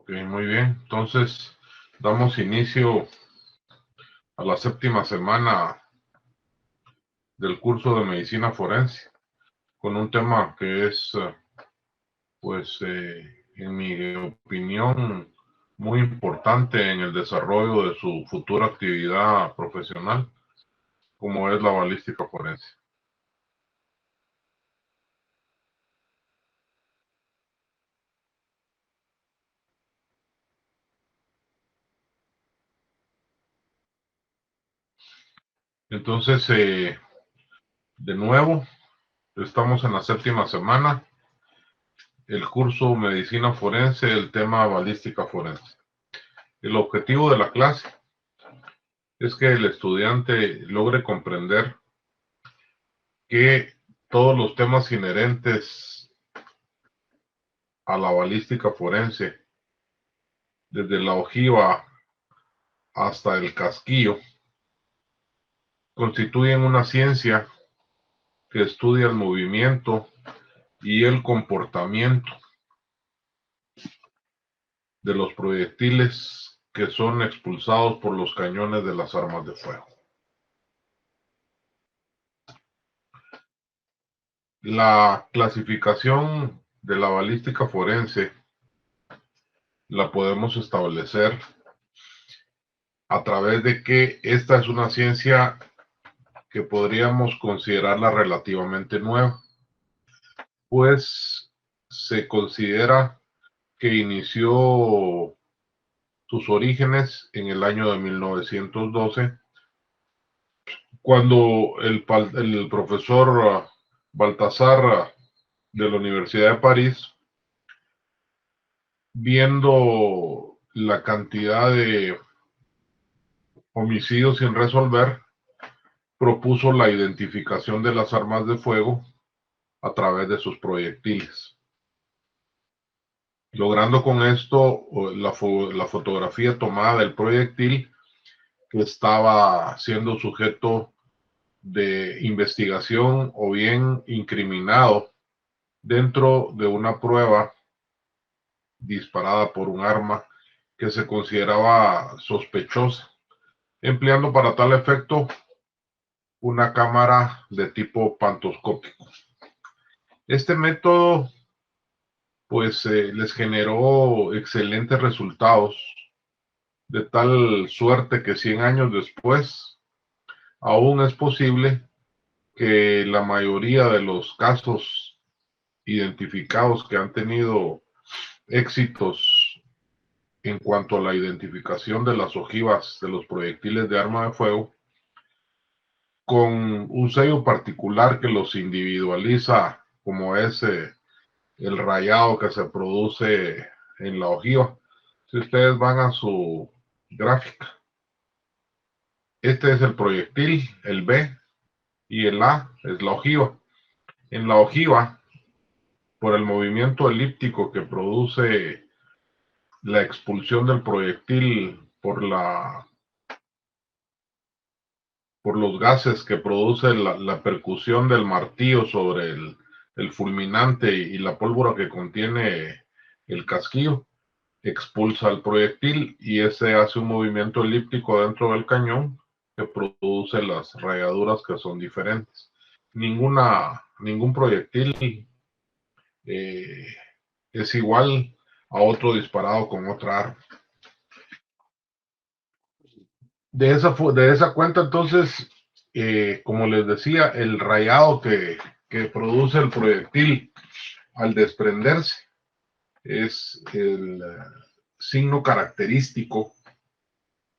Ok, muy bien. Entonces, damos inicio a la séptima semana del curso de medicina forense con un tema que es, en mi opinión, muy importante en el desarrollo de su futura actividad profesional, como es la balística forense. Entonces, de nuevo, estamos en la séptima semana, el curso medicina forense, el tema balística forense. El objetivo de la clase es que el estudiante logre comprender que todos los temas inherentes a la balística forense, desde la ojiva hasta el casquillo, constituyen una ciencia que estudia el movimiento y el comportamiento de los proyectiles que son expulsados por los cañones de las armas de fuego. La clasificación de la balística forense la podemos establecer a través de que esta es una ciencia que podríamos considerarla relativamente nueva, pues se considera que inició sus orígenes en el año de 1912, cuando el profesor Baltasar de la Universidad de París, viendo la cantidad de homicidios sin resolver, propuso la identificación de las armas de fuego a través de sus proyectiles, logrando con esto la fotografía tomada del proyectil que estaba siendo sujeto de investigación o bien incriminado dentro de una prueba disparada por un arma que se consideraba sospechosa, empleando para tal efecto una cámara de tipo pantoscópico. Este método les generó excelentes resultados, de tal suerte que 100 años después aún es posible que la mayoría de los casos identificados que han tenido éxitos en cuanto a la identificación de las ojivas de los proyectiles de arma de fuego, con un sello particular que los individualiza, como es el rayado que se produce en la ojiva. Si ustedes van a su gráfica, este es el proyectil, el B, y el A es la ojiva. En la ojiva, por el movimiento elíptico que produce la expulsión del proyectil por los gases que produce la percusión del martillo sobre el fulminante y la pólvora que contiene el casquillo, expulsa el proyectil y ese hace un movimiento elíptico dentro del cañón que produce las rayaduras que son diferentes. Ningún proyectil es igual a otro disparado con otra arma. De esa cuenta, entonces, como les decía, el rayado que produce el proyectil al desprenderse es el signo característico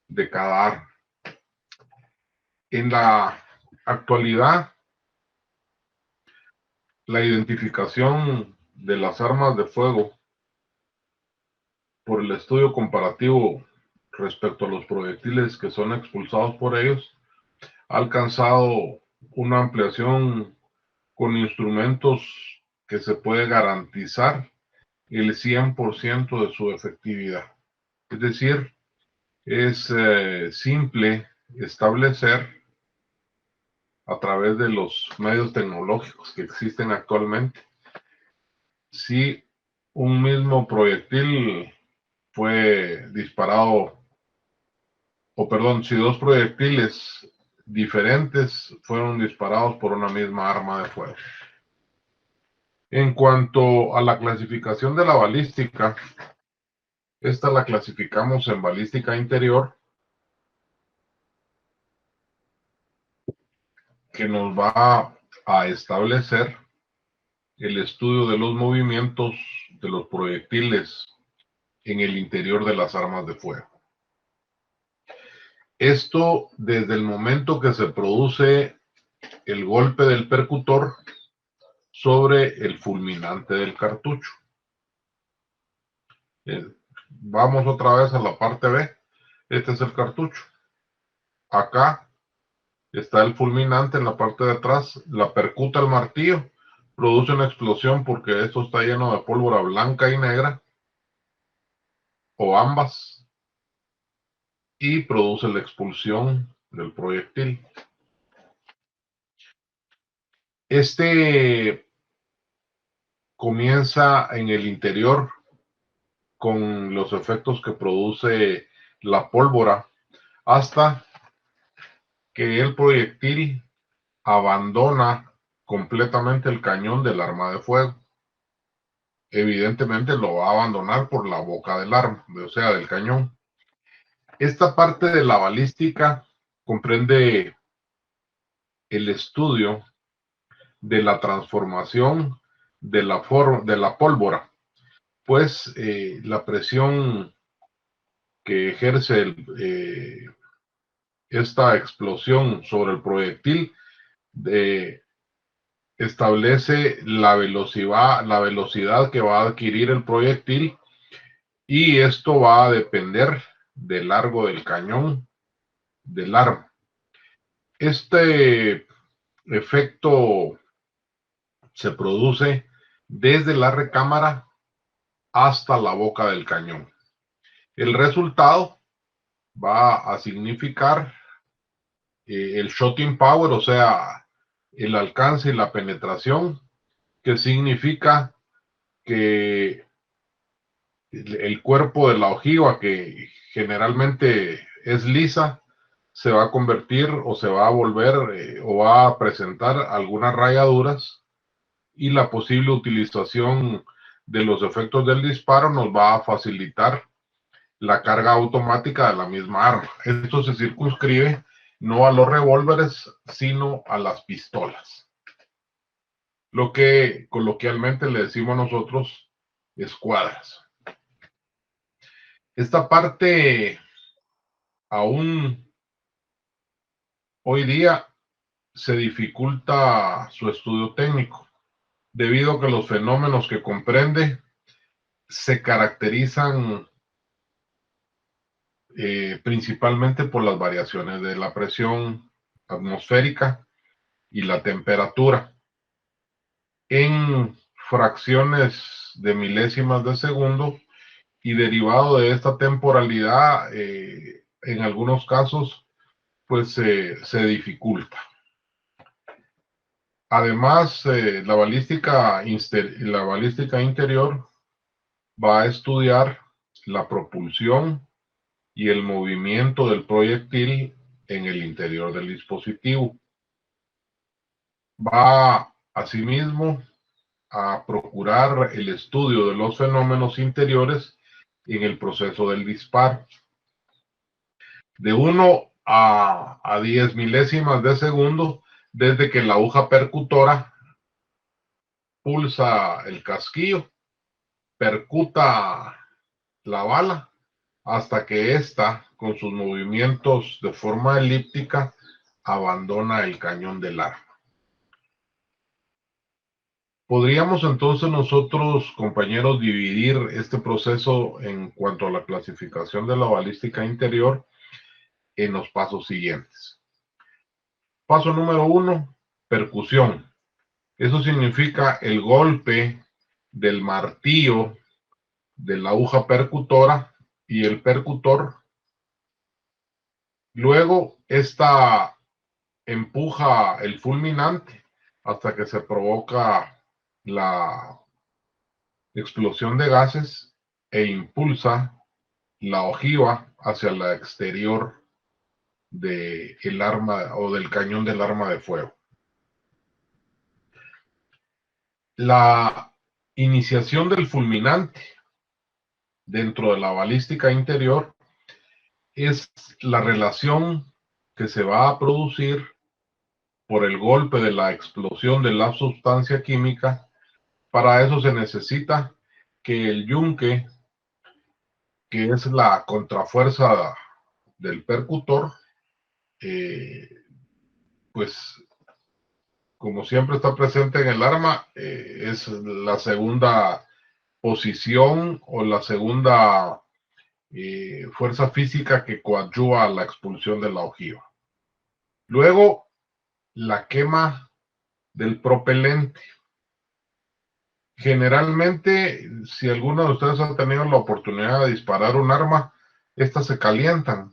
de cada arma. En la actualidad, la identificación de las armas de fuego por el estudio comparativo respecto a los proyectiles que son expulsados por ellos ha alcanzado una ampliación con instrumentos que se puede garantizar el 100% de su efectividad. Es decir, es simple establecer a través de los medios tecnológicos que existen actualmente si un mismo proyectil fue disparado, o perdón, si dos proyectiles diferentes fueron disparados por una misma arma de fuego. En cuanto a la clasificación de la balística, esta la clasificamos en balística interior, que nos va a establecer el estudio de los movimientos de los proyectiles en el interior de las armas de fuego. Esto desde el momento que se produce el golpe del percutor sobre el fulminante del cartucho. Vamos otra vez a la parte B. Este es el cartucho. Acá está el fulminante en la parte de atrás. La percuta el martillo. Produce una explosión porque esto está lleno de pólvora blanca y negra, o ambas, y produce la expulsión del proyectil. Este comienza en el interior con los efectos que produce la pólvora hasta que el proyectil abandona completamente el cañón del arma de fuego. Evidentemente lo va a abandonar por la boca del arma, o sea, del cañón. Esta parte de la balística comprende el estudio de la transformación de la pólvora, pues la presión que ejerce esta explosión sobre el proyectil establece la velocidad que va a adquirir el proyectil, y esto va a depender del largo del cañón del arma. Este efecto se produce desde la recámara hasta la boca del cañón. El resultado va a significar el shooting power, o sea, el alcance y la penetración, que significa que el cuerpo de la ojiva, que generalmente es lisa, se va a convertir o se va a volver o va a presentar algunas rayaduras, y la posible utilización de los efectos del disparo nos va a facilitar la carga automática de la misma arma. Esto se circunscribe no a los revólveres, sino a las pistolas, lo que coloquialmente le decimos nosotros escuadras. Esta parte aún hoy día se dificulta su estudio técnico, debido a que los fenómenos que comprende se caracterizan principalmente por las variaciones de la presión atmosférica y la temperatura en fracciones de milésimas de segundo, y derivado de esta temporalidad, en algunos casos, pues se dificulta. Además, la balística interior va a estudiar la propulsión y el movimiento del proyectil en el interior del dispositivo. Va asimismo a procurar el estudio de los fenómenos interiores en el proceso del disparo. De 1 a 10 milésimas de segundo desde que la aguja percutora pulsa el casquillo, percuta la bala, hasta que ésta, con sus movimientos de forma elíptica, abandona el cañón del arma. Podríamos entonces nosotros, compañeros, dividir este proceso en cuanto a la clasificación de la balística interior en los pasos siguientes. Paso número 1, percusión. Eso significa el golpe del martillo de la aguja percutora y el percutor. Luego, esta empuja el fulminante hasta que se provoca la explosión de gases e impulsa la ojiva hacia la exterior del arma o del cañón del arma de fuego. La iniciación del fulminante dentro de la balística interior es la relación que se va a producir por el golpe de la explosión de la sustancia química. Para eso se necesita que el yunque, que es la contrafuerza del percutor, pues como siempre está presente en el arma, es la segunda posición o la segunda fuerza física que coadyuva a la expulsión de la ojiva. Luego, la quema del propelente. Generalmente, si alguno de ustedes ha tenido la oportunidad de disparar un arma, estas se calientan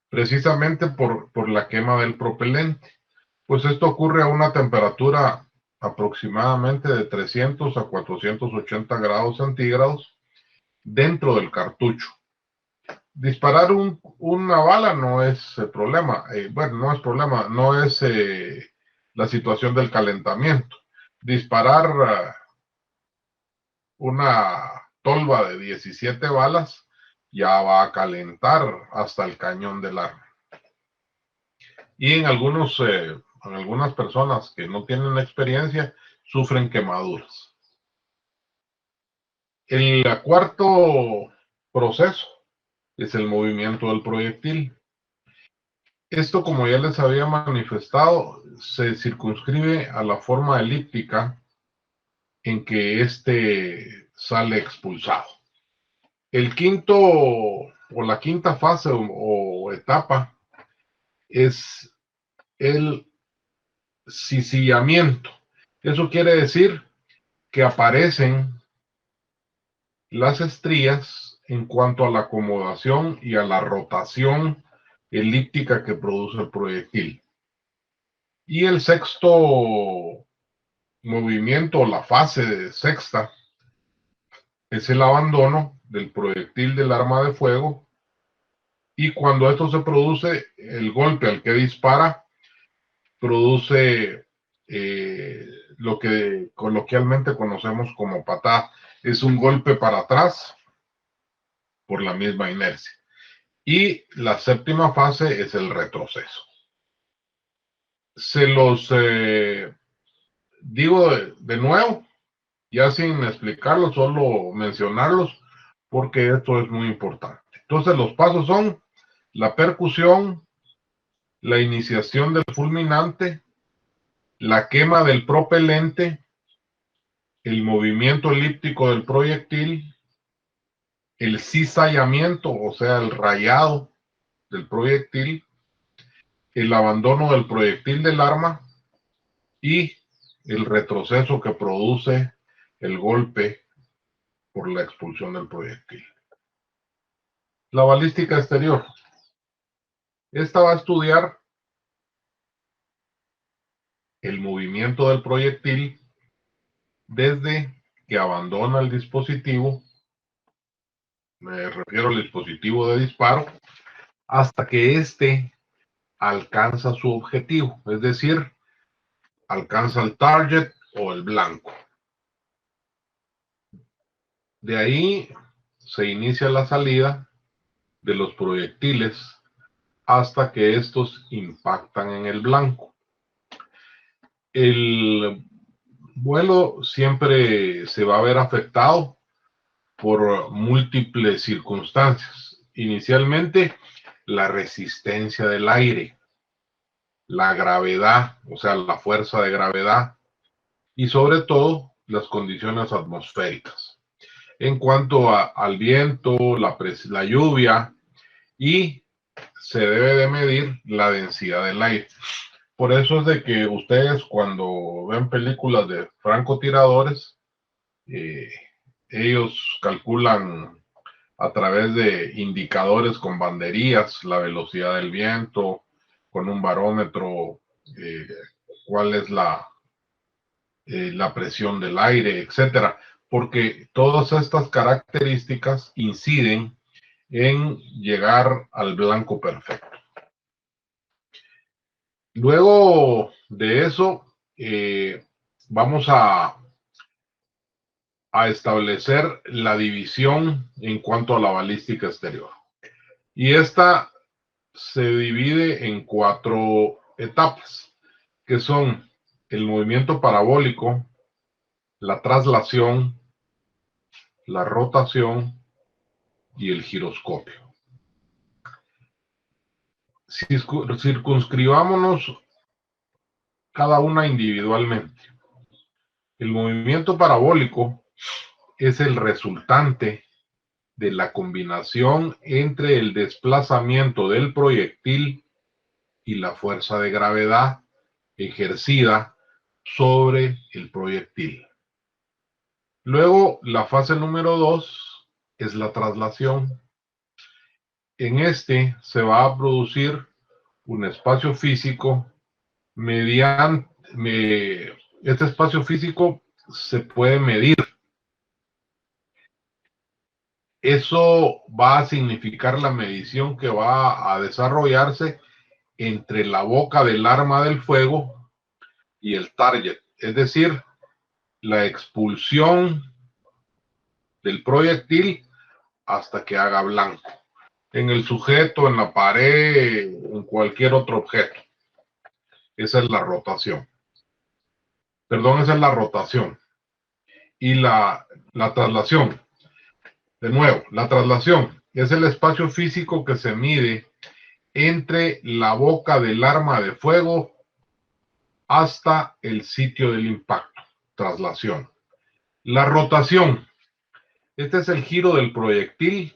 precisamente por la quema del propelente. Pues esto ocurre a una temperatura aproximadamente de 300 a 480 grados centígrados dentro del cartucho. Disparar una bala no es el problema. Bueno, no es problema, no es la situación del calentamiento. Disparar una tolva de 17 balas ya va a calentar hasta el cañón del arma. Y en algunas personas que no tienen experiencia sufren quemaduras. El cuarto proceso es el movimiento del proyectil. Esto, como ya les había manifestado, se circunscribe a la forma elíptica en que éste sale expulsado. El quinto o la quinta fase o etapa es el cisillamiento. Eso quiere decir que aparecen las estrías en cuanto a la acomodación y a la rotación elíptica que produce el proyectil. Y el sexto movimiento, la fase sexta, es el abandono del proyectil del arma de fuego. Y cuando esto se produce, el golpe al que dispara produce lo que coloquialmente conocemos como patada. Es un golpe para atrás por la misma inercia. Y la séptima fase es el retroceso. Se los digo de nuevo, ya sin explicarlo, solo mencionarlos, porque esto es muy importante. Entonces, los pasos son la percusión, la iniciación del fulminante, la quema del propelente, el movimiento elíptico del proyectil, el cizallamiento, o sea, el rayado del proyectil, el abandono del proyectil del arma y el retroceso que produce el golpe por la expulsión del proyectil. La balística exterior. Esta va a estudiar el movimiento del proyectil desde que abandona el dispositivo, me refiero al dispositivo de disparo, hasta que éste alcanza su objetivo, es decir, alcanza el target o el blanco. De ahí se inicia la salida de los proyectiles hasta que estos impactan en el blanco. El vuelo siempre se va a ver afectado por múltiples circunstancias. Inicialmente, la resistencia del aire, la gravedad, o sea, la fuerza de gravedad, y sobre todo las condiciones atmosféricas. En cuanto al viento, la lluvia, y se debe de medir la densidad del aire. Por eso es de que ustedes cuando ven películas de francotiradores, ellos calculan a través de indicadores con banderías la velocidad del viento, con un barómetro, cuál es la presión del aire, etcétera, porque todas estas características inciden en llegar al blanco perfecto. Luego de eso, vamos a establecer la división en cuanto a la balística exterior. Y esta se divide en 4 etapas, que son el movimiento parabólico, la traslación, la rotación y el giroscopio. Circunscribámonos cada una individualmente. El movimiento parabólico es el resultante de la combinación entre el desplazamiento del proyectil y la fuerza de gravedad ejercida sobre el proyectil. Luego, la fase número 2 es la traslación. En este se va a producir un espacio físico este espacio físico se puede medir. Eso va a significar la medición que va a desarrollarse entre la boca del arma del fuego y el target, es decir, la expulsión del proyectil hasta que haga blanco, en el sujeto, en la pared, en cualquier otro objeto. Esa es la rotación. Perdón, esa es la rotación. Y la traslación. De nuevo, la traslación es el espacio físico que se mide entre la boca del arma de fuego hasta el sitio del impacto. Traslación. La rotación. Este es el giro del proyectil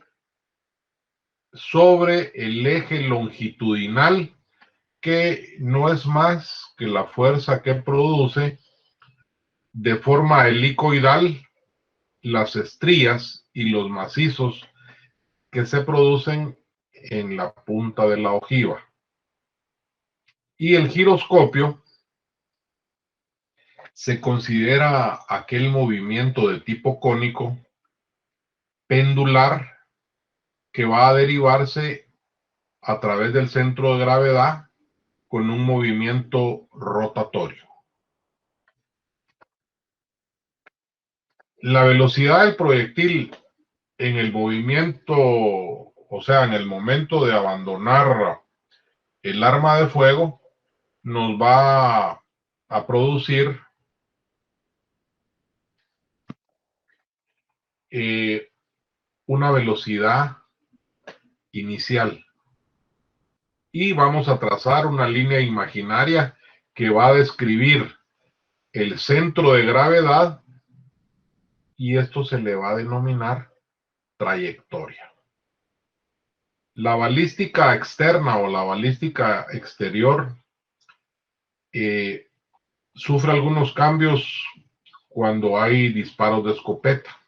sobre el eje longitudinal, que no es más que la fuerza que produce de forma helicoidal las estrías y los macizos que se producen en la punta de la ojiva. Y el giroscopio se considera aquel movimiento de tipo cónico pendular que va a derivarse a través del centro de gravedad con un movimiento rotatorio. La velocidad del proyectil en el movimiento, o sea, en el momento de abandonar el arma de fuego, nos va a producir una velocidad inicial. Y vamos a trazar una línea imaginaria que va a describir el centro de gravedad, y esto se le va a denominar trayectoria. La balística externa o la balística exterior sufre algunos cambios cuando hay disparos de escopeta,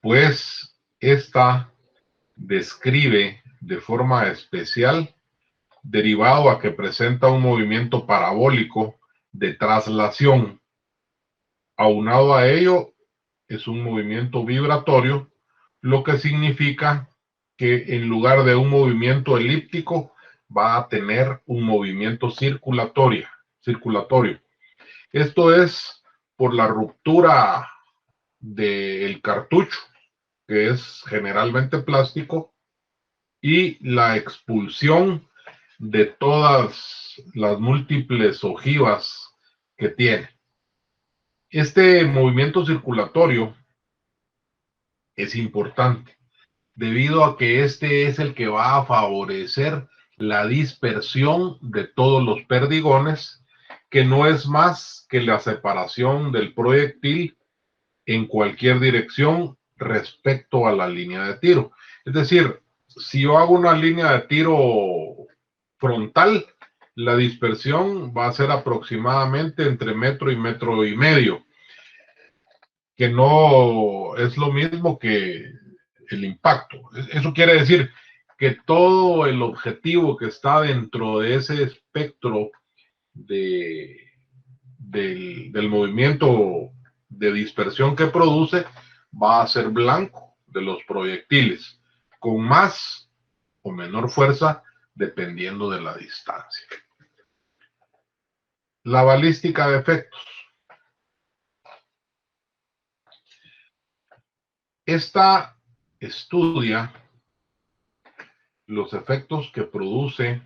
pues esta describe de forma especial, derivado a que presenta un movimiento parabólico de traslación. Aunado a ello, es un movimiento vibratorio, lo que significa que en lugar de un movimiento elíptico, va a tener un movimiento circulatorio. Esto es por la ruptura del cartucho, que es generalmente plástico, y la expulsión de todas las múltiples ojivas que tiene. Este movimiento circulatorio es importante debido a que este es el que va a favorecer la dispersión de todos los perdigones, que no es más que la separación del proyectil en cualquier dirección respecto a la línea de tiro. Es decir, si yo hago una línea de tiro frontal, la dispersión va a ser aproximadamente entre metro y medio, que no es lo mismo que el impacto. Eso quiere decir que todo el objetivo que está dentro de ese espectro del movimiento de dispersión que produce va a ser blanco de los proyectiles, con más o menor fuerza dependiendo de la distancia. La balística de efectos. Esta estudia los efectos que produce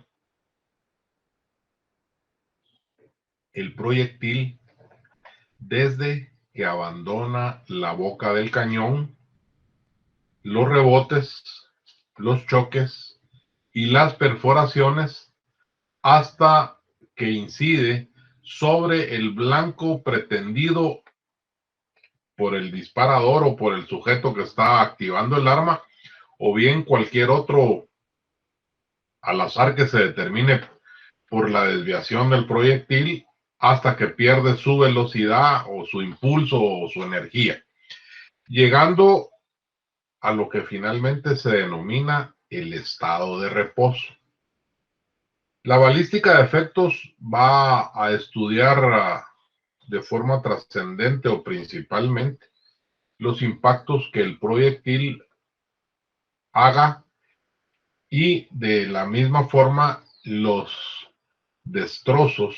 el proyectil desde que abandona la boca del cañón, los rebotes, los choques y las perforaciones hasta que incide sobre el blanco pretendido por el disparador o por el sujeto que está activando el arma, o bien cualquier otro al azar que se determine por la desviación del proyectil hasta que pierde su velocidad o su impulso o su energía, llegando a lo que finalmente se denomina el estado de reposo. La balística de efectos va a estudiar de forma trascendente o principalmente los impactos que el proyectil haga y de la misma forma los destrozos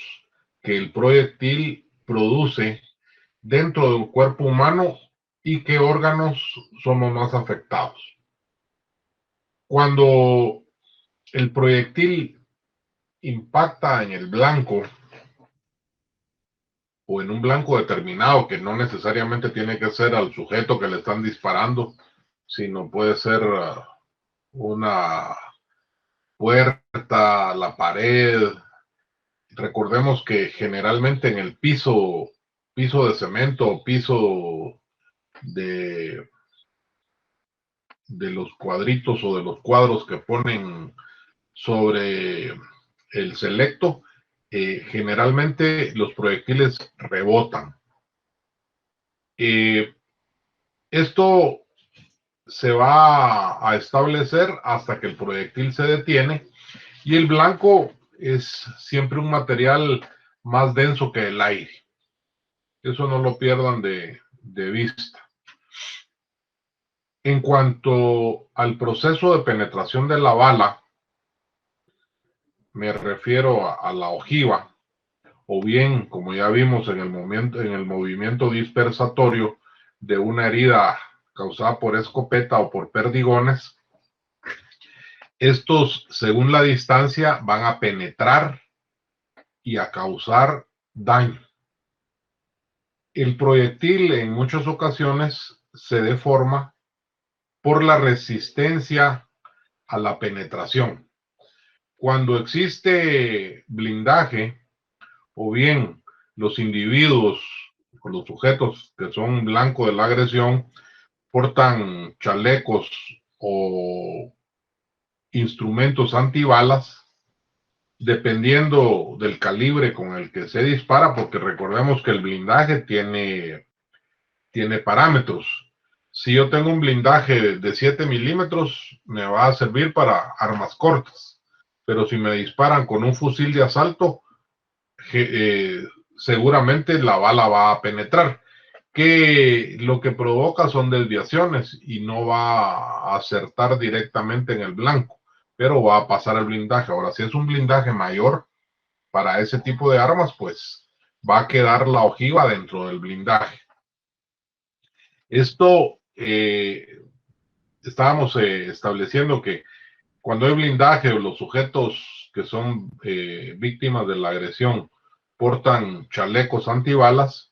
que el proyectil produce dentro del cuerpo humano y qué órganos somos más afectados. Cuando el proyectil impacta en el blanco o en un blanco determinado, que no necesariamente tiene que ser al sujeto que le están disparando, sino puede ser una puerta, la pared. Recordemos que generalmente en el piso de cemento o piso de los cuadritos o de los cuadros que ponen sobre el selecto, generalmente los proyectiles rebotan. Esto se va a establecer hasta que el proyectil se detiene, y el blanco es siempre un material más denso que el aire. Eso no lo pierdan de vista. En cuanto al proceso de penetración de la bala, me refiero a la ojiva, o bien, como ya vimos en el movimiento dispersatorio de una herida causada por escopeta o por perdigones. Estos, según la distancia, van a penetrar y a causar daño. El proyectil en muchas ocasiones se deforma por la resistencia a la penetración. Cuando existe blindaje, o bien los individuos o los sujetos que son blanco de la agresión portan chalecos o instrumentos antibalas, dependiendo del calibre con el que se dispara, porque recordemos que el blindaje tiene parámetros. Si yo tengo un blindaje de 7 milímetros, me va a servir para armas cortas, pero si me disparan con un fusil de asalto, seguramente la bala va a penetrar, que lo que provoca son desviaciones y no va a acertar directamente en el blanco, pero va a pasar el blindaje. Ahora, si es un blindaje mayor para ese tipo de armas, pues va a quedar la ojiva dentro del blindaje. Esto estábamos estableciendo que cuando hay blindaje o los sujetos que son víctimas de la agresión portan chalecos antibalas,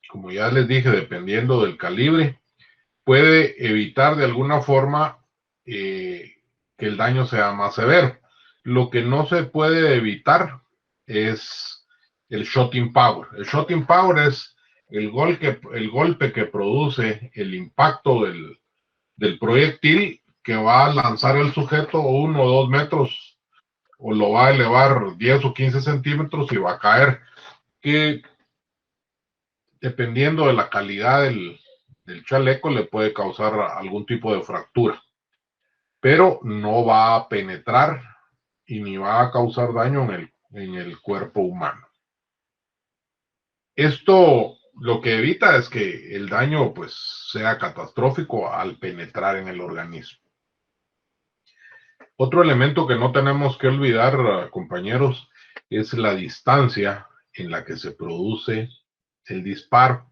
como ya les dije, dependiendo del calibre, puede evitar de alguna forma que el daño sea más severo. Lo que no se puede evitar es el shotting power. El shotting power es el golpe que produce el impacto del proyectil, que va a lanzar el sujeto 1 o 2 metros, o lo va a elevar 10 o 15 centímetros y va a caer, que dependiendo de la calidad del chaleco le puede causar algún tipo de fractura, pero no va a penetrar y ni va a causar daño en el cuerpo humano. Esto lo que evita es que el daño pues sea catastrófico al penetrar en el organismo. Otro elemento que no tenemos que olvidar, compañeros, es la distancia en la que se produce el disparo,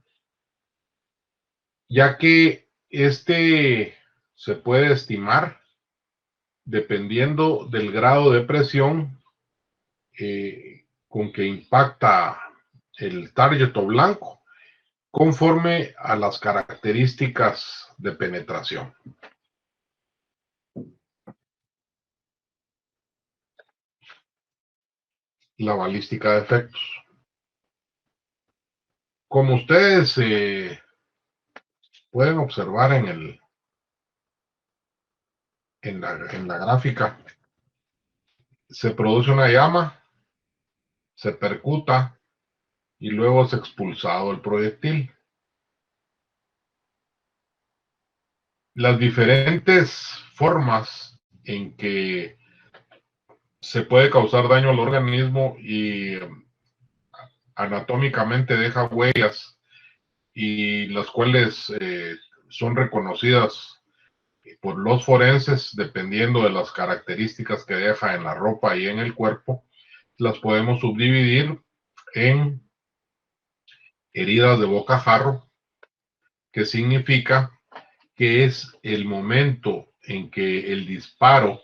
ya que este se puede estimar dependiendo del grado de presión con que impacta el target o blanco, conforme a las características de penetración. La balística de efectos. Como ustedes pueden observar en la gráfica, se produce una llama, se percuta y luego es expulsado el proyectil. Las diferentes formas en que se puede causar daño al organismo y anatómicamente deja huellas y las cuales son reconocidas por los forenses dependiendo de las características que deja en la ropa y en el cuerpo, las podemos subdividir en heridas de bocajarro, que significa que es el momento en que el disparo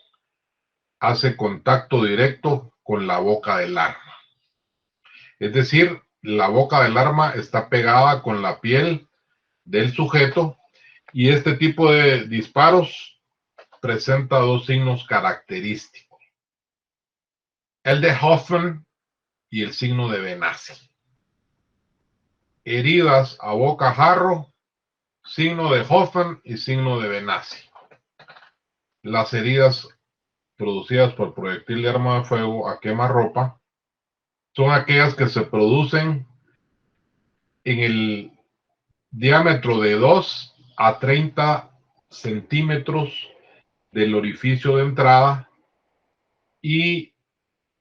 hace contacto directo con la boca del arma. Es decir, la boca del arma está pegada con la piel del sujeto y este tipo de disparos presenta dos signos característicos: el de Hoffman y el signo de Benassi. Heridas a bocajarro, signo de Hoffman y signo de Benassi. Las heridas producidas por proyectil de arma de fuego a quemarropa son aquellas que se producen en el diámetro de 2 a 30 centímetros del orificio de entrada y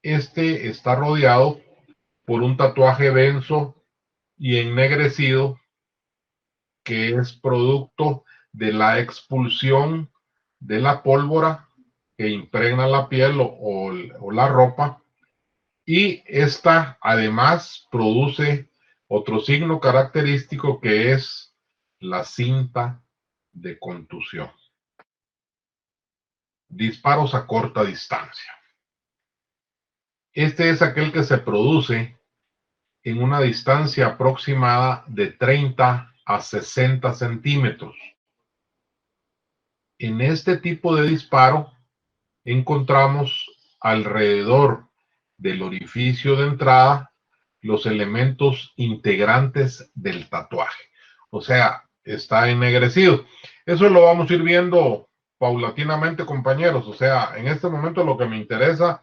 este está rodeado por un tatuaje denso y ennegrecido que es producto de la expulsión de la pólvora que impregna la piel o la ropa, y esta además produce otro signo característico que es la cinta de contusión. Disparos a corta distancia. Este es aquel que se produce en una distancia aproximada de 30 a 60 centímetros. En este tipo de disparo encontramos alrededor del orificio de entrada los elementos integrantes del tatuaje. O sea, está ennegrecido. Eso lo vamos a ir viendo paulatinamente, compañeros. O sea, en este momento lo que me interesa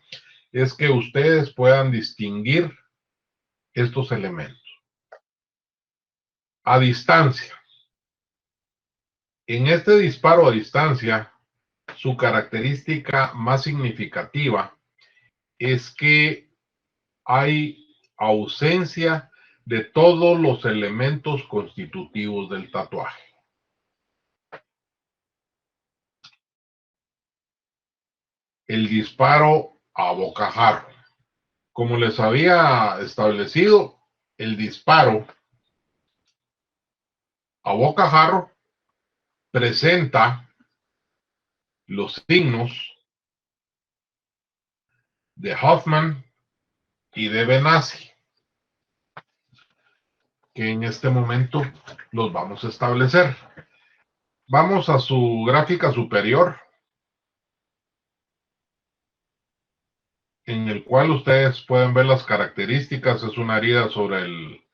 es que ustedes puedan distinguir estos elementos. A distancia. En este disparo a distancia, su característica más significativa es que hay ausencia de todos los elementos constitutivos del tatuaje. El disparo a bocajarro. Como les había establecido, el disparo a bocajarro presenta los signos de Hoffman y de Benassi, que en este momento los vamos a establecer. Vamos a su gráfica superior, en el cual ustedes pueden ver las características. Es una herida sobre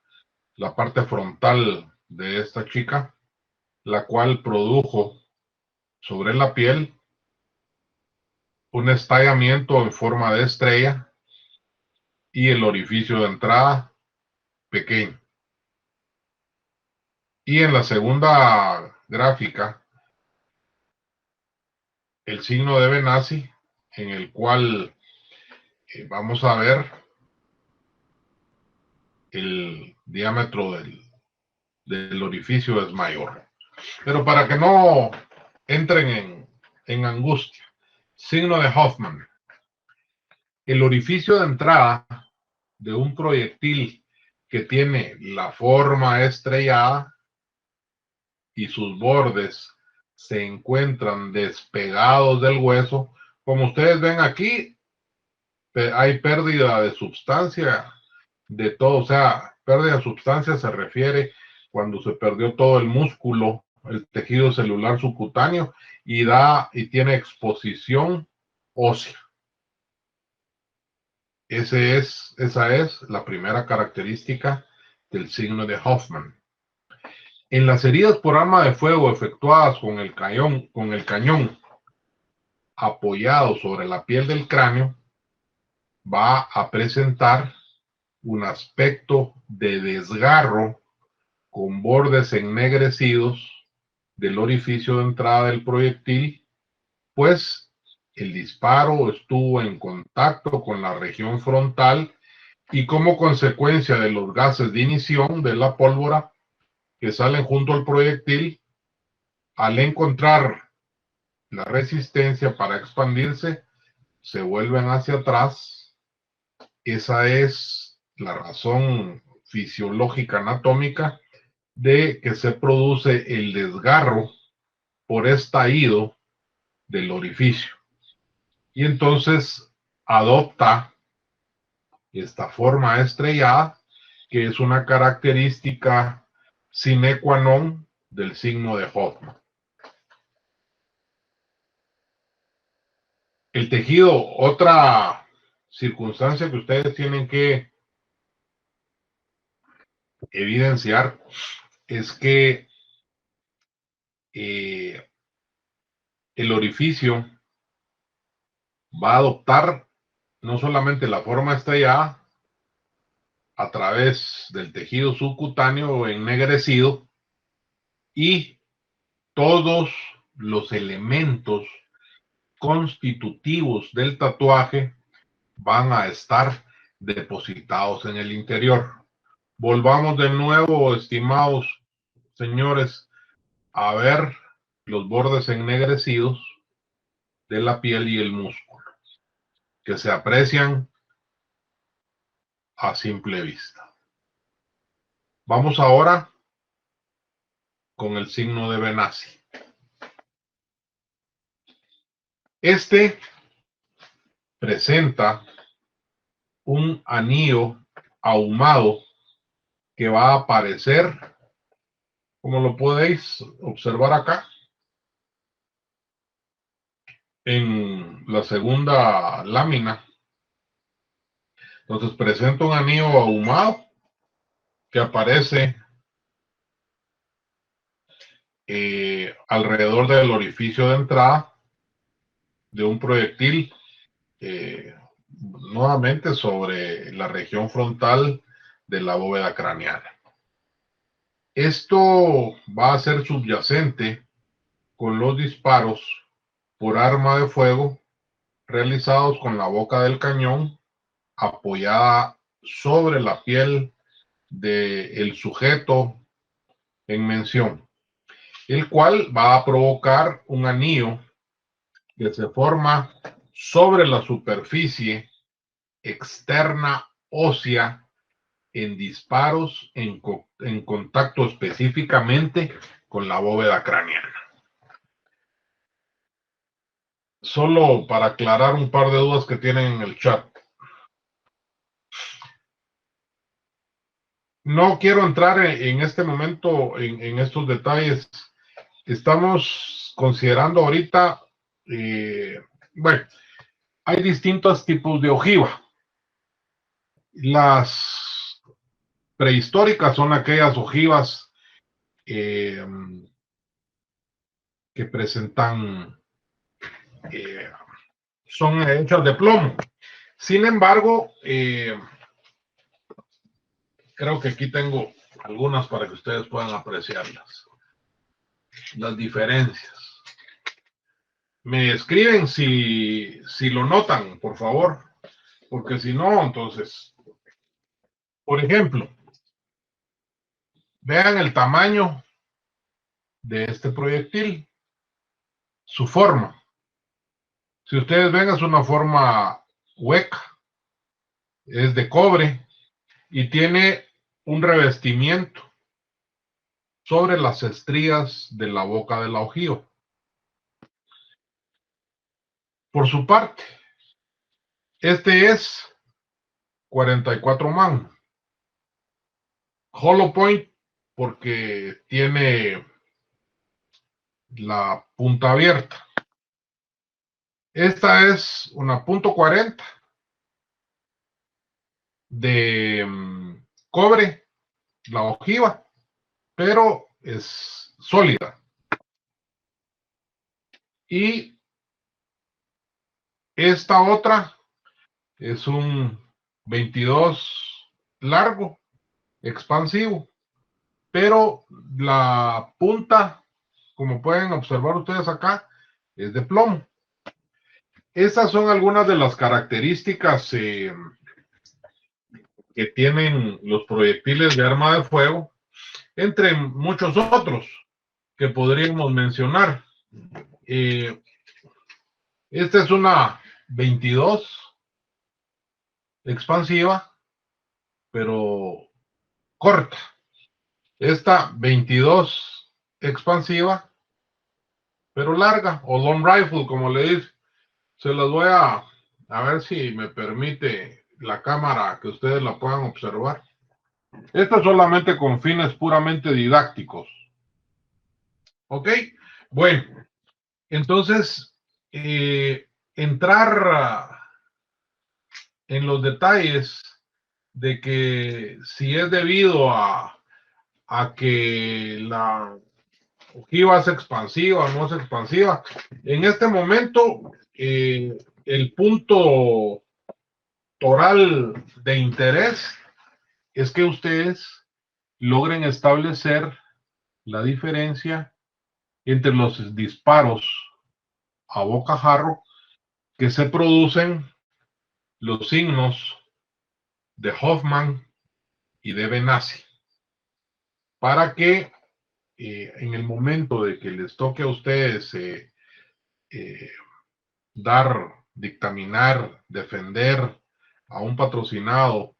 la parte frontal de esta chica, la cual produjo sobre la piel un estallamiento en forma de estrella y el orificio de entrada pequeño. Y en la segunda gráfica, el signo de Benassi, en el cual vamos a ver el diámetro del orificio es mayor. Pero para que no entren en angustia, signo de Hoffman. El orificio de entrada de un proyectil que tiene la forma estrellada y sus bordes se encuentran despegados del hueso, como ustedes ven aquí, hay pérdida de sustancia de todo, o sea, pérdida de sustancia se refiere cuando se perdió todo el músculo, el tejido celular subcutáneo y tiene exposición ósea. Esa es la primera característica del signo de Hoffman. En las heridas por arma de fuego efectuadas con el cañón apoyado sobre la piel del cráneo, va a presentar un aspecto de desgarro con bordes ennegrecidos del orificio de entrada del proyectil, pues el disparo estuvo en contacto con la región frontal y como consecuencia de los gases de ignición de la pólvora que salen junto al proyectil, al encontrar la resistencia para expandirse, se vuelven hacia atrás. Esa es la razón fisiológica anatómica de que se produce el desgarro por estallido del orificio. Y entonces adopta esta forma estrellada, que es una característica sine qua non del signo de Hoffman. El tejido, otra circunstancia que ustedes tienen que evidenciar es que el orificio va a adoptar no solamente la forma estrellada a través del tejido subcutáneo ennegrecido y todos los elementos constitutivos del tatuaje van a estar depositados en el interior. Volvamos de nuevo, estimados señores, a ver los bordes ennegrecidos de la piel y el músculo, que se aprecian a simple vista. Vamos ahora con el signo de Benassi. Este presenta un anillo ahumado que va a aparecer, como lo podéis observar acá, en la segunda lámina. Entonces presenta un anillo ahumado que aparece alrededor del orificio de entrada de un proyectil, nuevamente sobre la región frontal de la bóveda craneana. Esto va a ser subyacente con los disparos por arma de fuego realizados con la boca del cañón apoyada sobre la piel del sujeto en mención, el cual va a provocar un anillo que se forma sobre la superficie externa ósea en disparos en contacto específicamente con la bóveda craneana. Solo para aclarar un par de dudas que tienen en el chat. No quiero entrar en este momento en estos detalles. Estamos considerando ahorita, bueno, hay distintos tipos de ojiva. Las prehistóricas son aquellas ojivas que presentan, son hechas de plomo. Sin embargo, creo que aquí tengo algunas para que ustedes puedan apreciarlas. Las diferencias. Me escriben si lo notan, por favor, porque si no, entonces, por ejemplo, Vean el tamaño de este proyectil, su forma. Si ustedes ven, es una forma hueca, es de cobre y tiene un revestimiento sobre las estrías de la boca del ojío. Por su parte, este es 44 man. Hollow point porque tiene la punta abierta. Esta es una .40 de cobre, la ojiva, pero es sólida. Y esta otra es un 22 largo, expansivo, pero la punta, como pueden observar ustedes acá, es de plomo. Estas son algunas de las características que tienen los proyectiles de arma de fuego, entre muchos otros que podríamos mencionar. Esta es una 22 expansiva, pero corta. Esta 22 expansiva, pero larga, o long rifle, como le dice. Se las voy a ver si me permite la cámara que ustedes la puedan observar. Esto es solamente con fines puramente didácticos. ¿Ok? Bueno, entonces, entrar en los detalles de que si es debido a que la ojiva es expansiva o no es expansiva. En este momento, el punto toral de interés es que ustedes logren establecer la diferencia entre los disparos a bocajarro que se producen los signos de Hoffman y de Benassi, para que en el momento de que les toque a ustedes dictaminar, defender a un patrocinado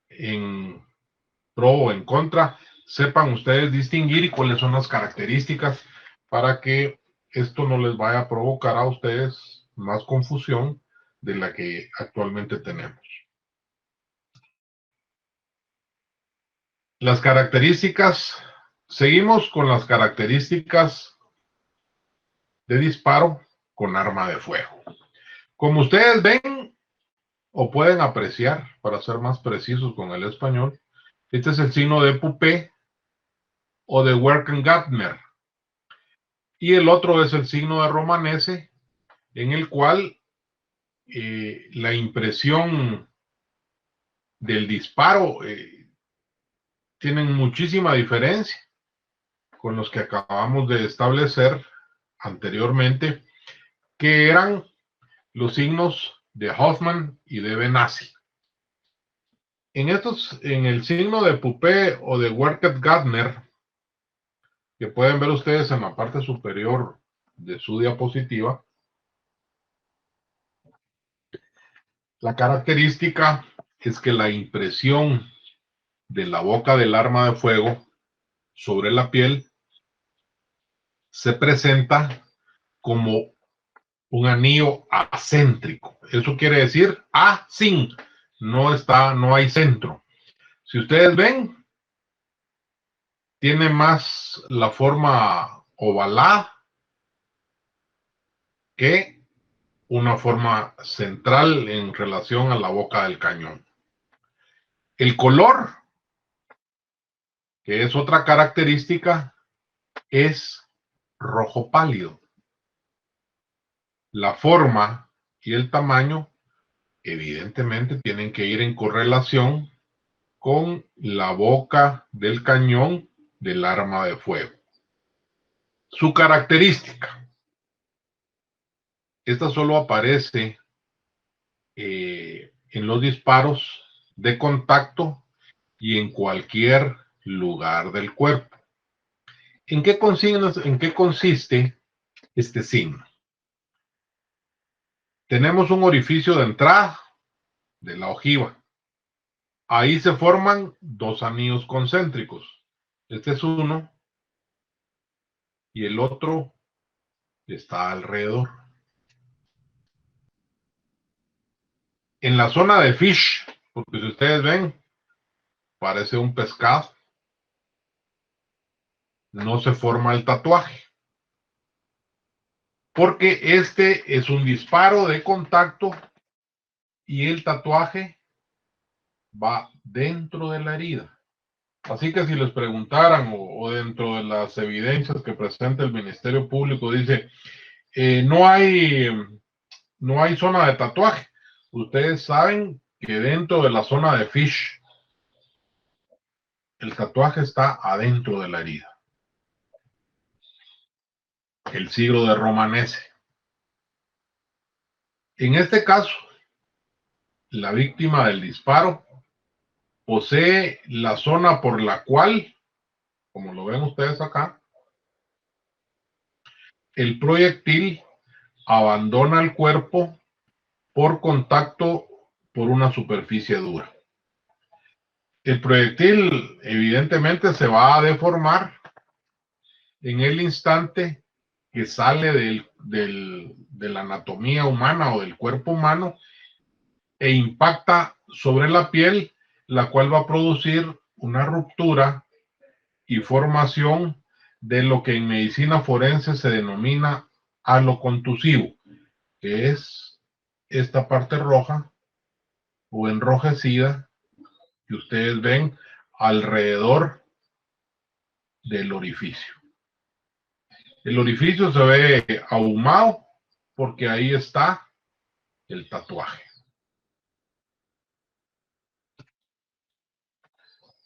en pro o en contra, sepan ustedes distinguir y cuáles son las características para que esto no les vaya a provocar a ustedes más confusión de la que actualmente tenemos. Las características, seguimos con las características de disparo con arma de fuego. Como ustedes ven o pueden apreciar, para ser más precisos con el español, este es el signo de Pupe o de Werken-Gardner. Y el otro es el signo de Romanese, en el cual la impresión del disparo tienen muchísima diferencia con los que acabamos de establecer anteriormente, que eran los signos de Hoffman y de Benassi. En el signo de Pupe o de Werken-Gardner, que pueden ver ustedes en la parte superior de su diapositiva, la característica es que la impresión de la boca del arma de fuego sobre la piel se presenta como un anillo acéntrico. Eso quiere decir sin, no hay centro. Si ustedes ven, tiene más la forma ovalada que una forma central en relación a la boca del cañón. El color, que es otra característica, es rojo pálido. La forma y el tamaño, evidentemente, tienen que ir en correlación con la boca del cañón del arma de fuego. Su característica. Esta solo aparece en los disparos de contacto y en cualquier lugar del cuerpo. ¿En qué consiste este signo? Tenemos un orificio de entrada de la ojiva. Ahí se forman dos anillos concéntricos. Este es uno y el otro está alrededor. En la zona de fish, porque si ustedes ven, parece un pescado, no se forma el tatuaje. Porque este es un disparo de contacto y el tatuaje va dentro de la herida. Así que si les preguntaran o dentro de las evidencias que presenta el Ministerio Público dice no hay zona de tatuaje, ustedes saben que dentro de la zona de fish el tatuaje está adentro de la herida. El siglo de Romanese. En este caso, la víctima del disparo posee la zona por la cual, como lo ven ustedes acá, el proyectil abandona el cuerpo por contacto por una superficie dura. El proyectil evidentemente se va a deformar en el instante que sale de la anatomía humana o del cuerpo humano e impacta sobre la piel, la cual va a producir una ruptura y formación de lo que en medicina forense se denomina halo contusivo, que es esta parte roja o enrojecida que ustedes ven alrededor del orificio. El orificio se ve ahumado porque ahí está el tatuaje.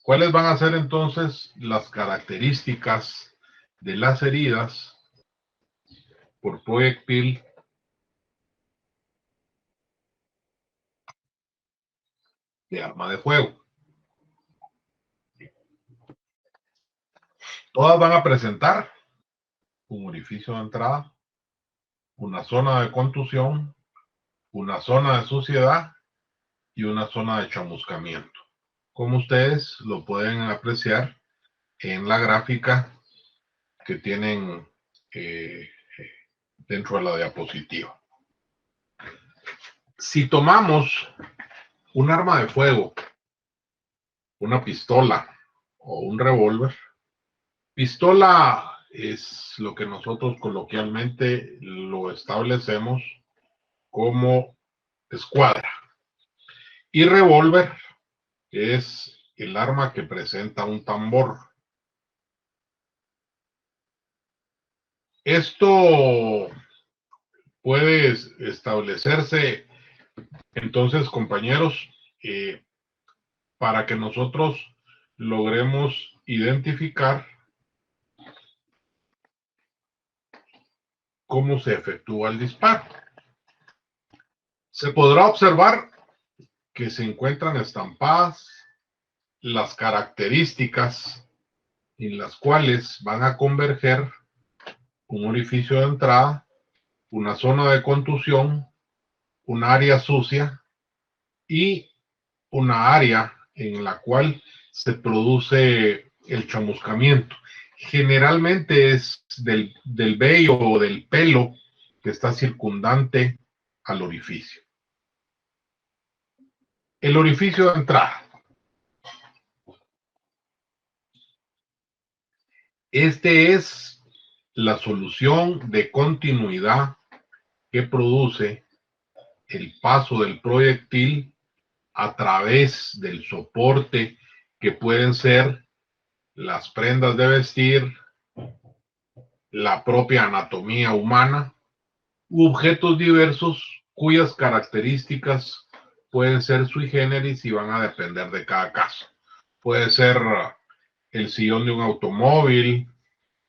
¿Cuáles van a ser entonces las características de las heridas por proyectil de arma de fuego? Todas van a presentar un orificio de entrada, una zona de contusión, una zona de suciedad y una zona de chamuscamiento, como ustedes lo pueden apreciar en la gráfica que tienen dentro de la diapositiva. Si tomamos un arma de fuego, una pistola o un revólver, pistola es lo que nosotros coloquialmente lo establecemos como escuadra. Y revólver es el arma que presenta un tambor. Esto puede establecerse, entonces, compañeros, para que nosotros logremos identificar cómo se efectúa el disparo. Se podrá observar que se encuentran estampadas las características en las cuales van a converger un orificio de entrada, una zona de contusión, un área sucia y una área en la cual se produce el chamuscamiento. Generalmente es del vello o del pelo que está circundante al orificio. El orificio de entrada. Este es la solución de continuidad que produce el paso del proyectil a través del soporte que pueden ser las prendas de vestir, la propia anatomía humana u objetos diversos cuyas características pueden ser sui generis y van a depender de cada caso. Puede ser el sillón de un automóvil,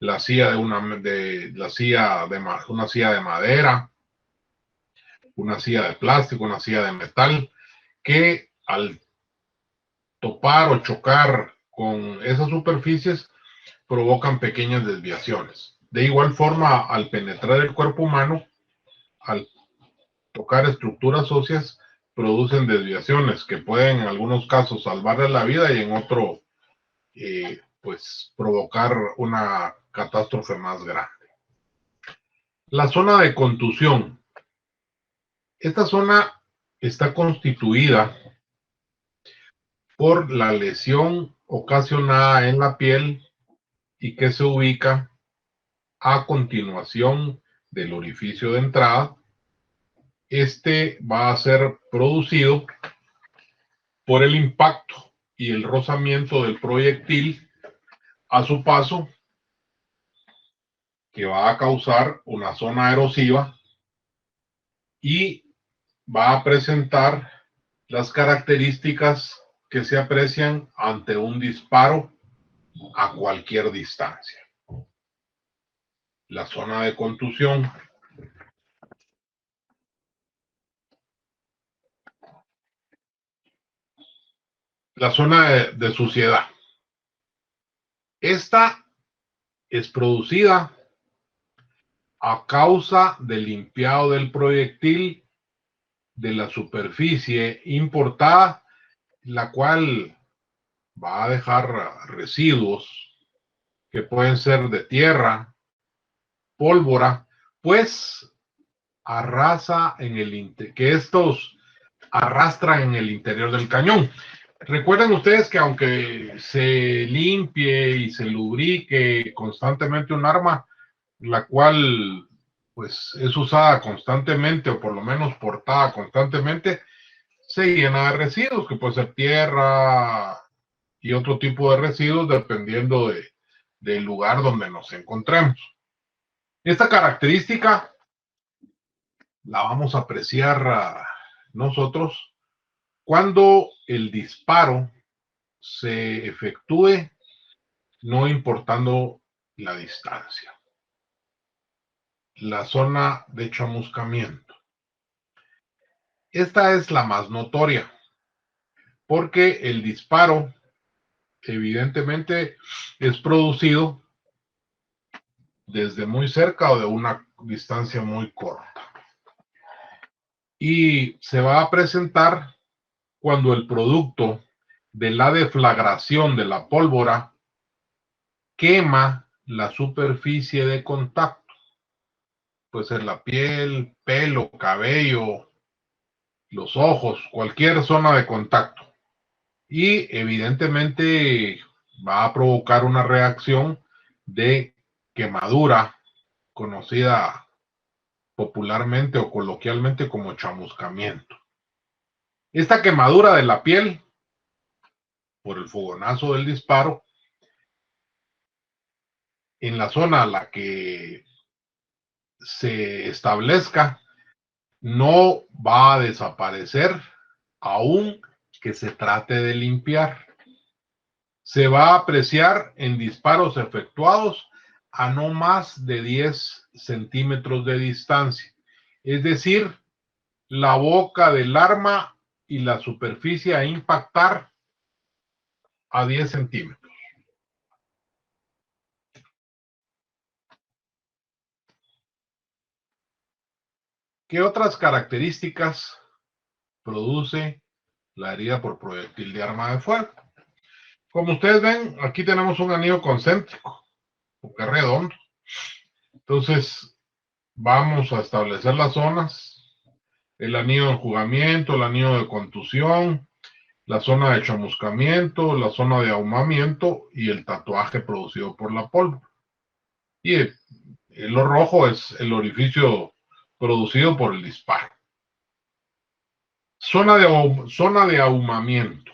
la silla de una silla de madera, una silla de plástico, una silla de metal, que al topar o chocar con esas superficies provocan pequeñas desviaciones. De igual forma, al penetrar el cuerpo humano, al tocar estructuras óseas, producen desviaciones que pueden en algunos casos salvarle la vida y en otro, pues, provocar una catástrofe más grande. La zona de contusión. Esta zona está constituida por la lesión ocasionada en la piel y que se ubica a continuación del orificio de entrada. Este va a ser producido por el impacto y el rozamiento del proyectil a su paso, que va a causar una zona erosiva y va a presentar las características que se aprecian ante un disparo a cualquier distancia. La zona de contusión. La zona de suciedad. Esta es producida a causa del limpiado del proyectil de la superficie importada, la cual va a dejar residuos que pueden ser de tierra, pólvora, pues arrasa en el que estos arrastran en el interior del cañón. Recuerden ustedes que aunque se limpie y se lubrique constantemente un arma, la cual pues es usada constantemente o por lo menos portada constantemente, se llena de residuos que puede ser tierra y otro tipo de residuos dependiendo del lugar donde nos encontremos. Esta característica la vamos a apreciar nosotros cuando el disparo se efectúe no importando la distancia. La zona de chamuscamiento. Esta es la más notoria porque el disparo evidentemente es producido desde muy cerca o de una distancia muy corta. Y se va a presentar cuando el producto de la deflagración de la pólvora quema la superficie de contacto. Puede ser la piel, pelo, cabello, los ojos, cualquier zona de contacto. Y evidentemente va a provocar una reacción de quemadura, conocida popularmente o coloquialmente como chamuscamiento. Esta quemadura de la piel por el fogonazo del disparo, en la zona a la que se establezca, no va a desaparecer aun que se trate de limpiar. Se va a apreciar en disparos efectuados a no más de 10 centímetros de distancia. Es decir, la boca del arma y la superficie a impactar a 10 centímetros. ¿Qué otras características produce la herida por proyectil de arma de fuego? Como ustedes ven, aquí tenemos un anillo concéntrico, porque es redondo. Entonces, vamos a establecer las zonas, el anillo de enjugamiento, el anillo de contusión, la zona de chamuscamiento, la zona de ahumamiento y el tatuaje producido por la pólvora. Y lo rojo es el orificio producido por el disparo. Zona de ahumamiento.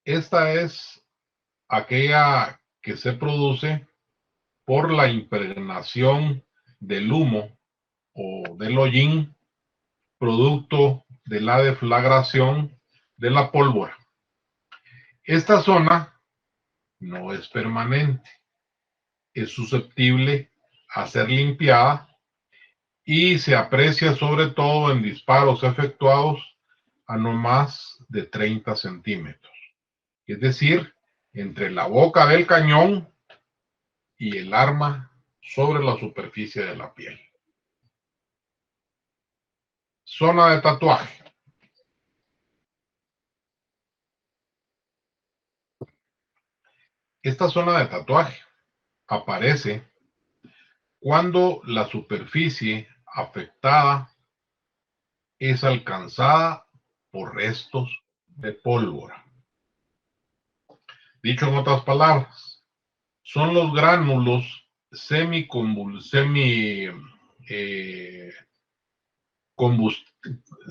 Esta es aquella que se produce por la impregnación del humo o del hollín, producto de la deflagración de la pólvora. Esta zona no es permanente, es susceptible a ser limpiada y se aprecia sobre todo en disparos efectuados a no más de 30 centímetros. es decir, entre la boca del cañón y el arma sobre la superficie de la piel. Zona de tatuaje. Esta zona de tatuaje aparece cuando la superficie afectada es alcanzada por restos de pólvora. Dicho en otras palabras, son los gránulos eh,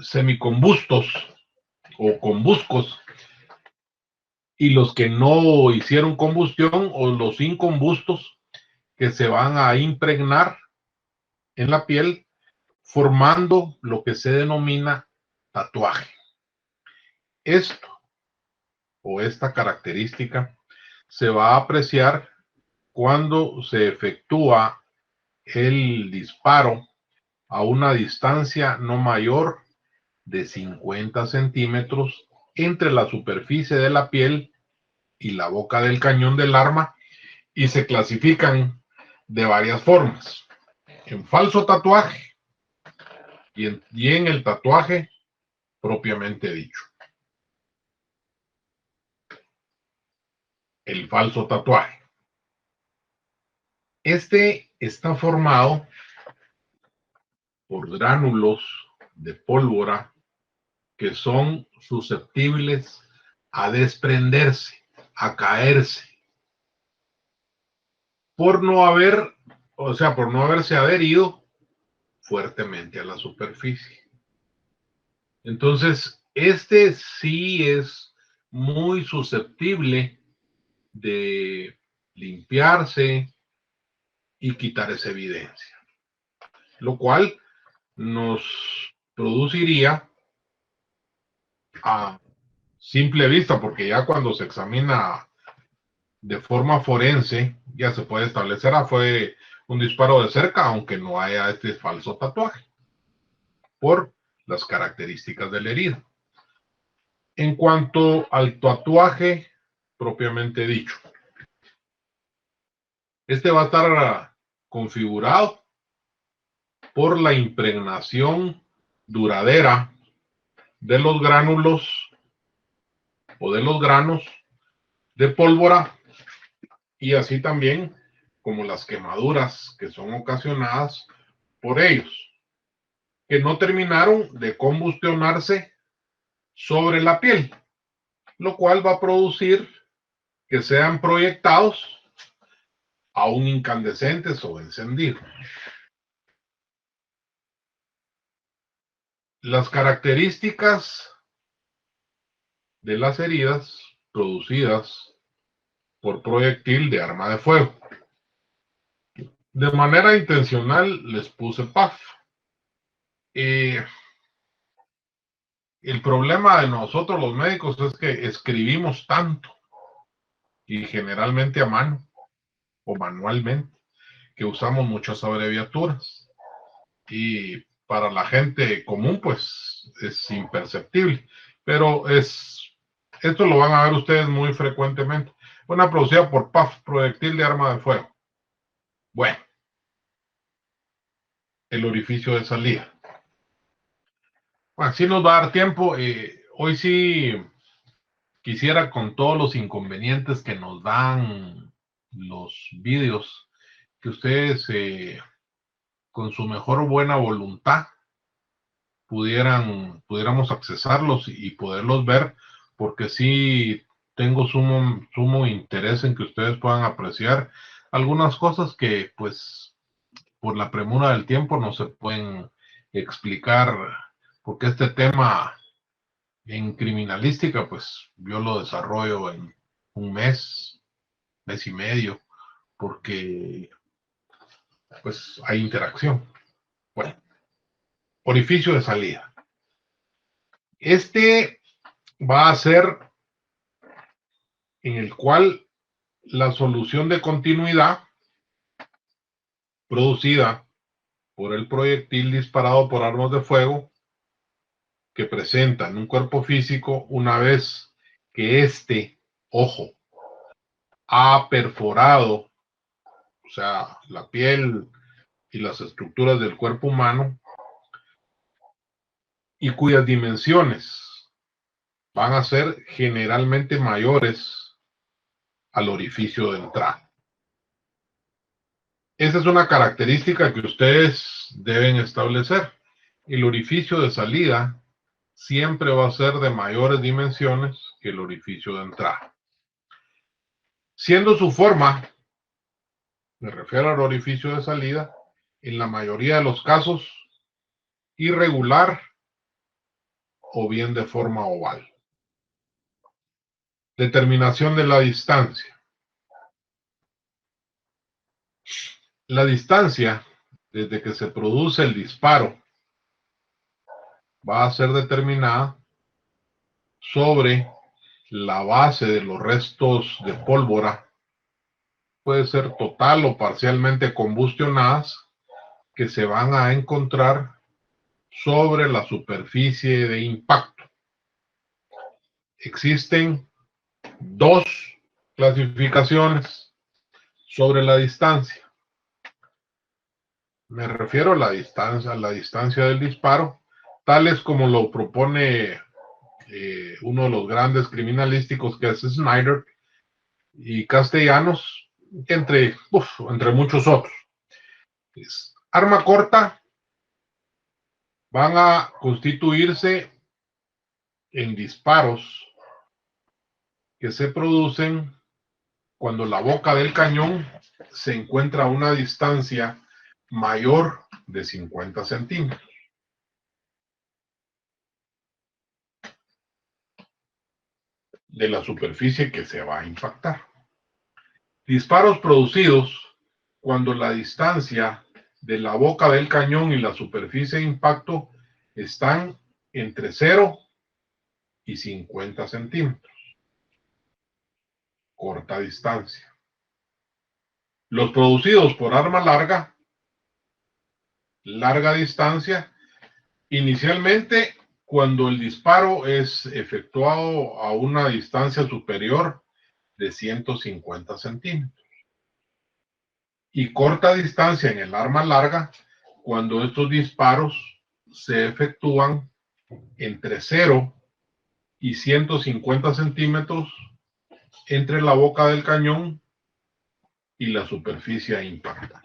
semicombustos o combuscos y los que no hicieron combustión o los incombustos que se van a impregnar en la piel formando lo que se denomina tatuaje. Esto o esta característica se va a apreciar cuando se efectúa el disparo a una distancia no mayor de 50 centímetros entre la superficie de la piel y la boca del cañón del arma, y se clasifican de varias formas: en falso tatuaje y en el tatuaje propiamente dicho. El falso tatuaje. Este está formado por gránulos de pólvora que son susceptibles a desprenderse, a caerse, por no haberse adherido fuertemente a la superficie. Entonces, este sí es muy susceptible de limpiarse y quitar esa evidencia, lo cual nos produciría a simple vista, porque ya cuando se examina de forma forense, ya se puede establecer, fue un disparo de cerca, aunque no haya este falso tatuaje, por las características del herido. En cuanto al tatuaje propiamente dicho, este va a estar configurado por la impregnación duradera de los gránulos o de los granos de pólvora, y así también como las quemaduras que son ocasionadas por ellos, que no terminaron de combustionarse sobre la piel, lo cual va a producir que sean proyectados aún incandescentes o encendidos. Las características de las heridas producidas por proyectil de arma de fuego. De manera intencional les puse PAF. El problema de nosotros los médicos es que escribimos tanto y generalmente a mano o manualmente que usamos muchas abreviaturas, y para la gente común pues es imperceptible, pero esto lo van a ver ustedes muy frecuentemente. Una producida por PAF, proyectil de arma de fuego. Bueno, el orificio de salida. Así nos va a dar tiempo. Hoy sí quisiera, con todos los inconvenientes que nos dan los vídeos, que ustedes con su mejor buena voluntad pudiéramos accesarlos y poderlos ver, porque sí tengo sumo interés en que ustedes puedan apreciar algunas cosas que pues por la premura del tiempo no se pueden explicar, porque este tema en criminalística pues yo lo desarrollo en un mes y medio, porque pues hay interacción. Bueno, orificio de salida. Este va a ser en el cual la solución de continuidad producida por el proyectil disparado por armas de fuego que presentan un cuerpo físico, una vez que éste ojo, ha perforado, o sea, la piel y las estructuras del cuerpo humano, y cuyas dimensiones van a ser generalmente mayores al orificio de entrada. Esa es una característica que ustedes deben establecer. El orificio de salida siempre va a ser de mayores dimensiones que el orificio de entrada. Siendo su forma, me refiero al orificio de salida, en la mayoría de los casos irregular o bien de forma oval. Determinación de la distancia. La distancia desde que se produce el disparo va a ser determinada sobre la base de los restos de pólvora, puede ser total o parcialmente combustionadas, que se van a encontrar sobre la superficie de impacto. Existen dos clasificaciones sobre la distancia. Me refiero a la distancia del disparo, tales como lo propone uno de los grandes criminalísticos, que es Snyder, y Castellanos, entre muchos otros. Arma corta van a constituirse en disparos que se producen cuando la boca del cañón se encuentra a una distancia mayor de 50 centímetros. De la superficie que se va a impactar. Disparos producidos cuando la distancia de la boca del cañón y la superficie de impacto están entre 0 y 50 centímetros. Corta distancia. Los producidos por arma larga distancia, inicialmente cuando el disparo es efectuado a una distancia superior de 150 centímetros. Y corta distancia en el arma larga cuando estos disparos se efectúan entre 0 y 150 centímetros entre la boca del cañón y la superficie a impactar.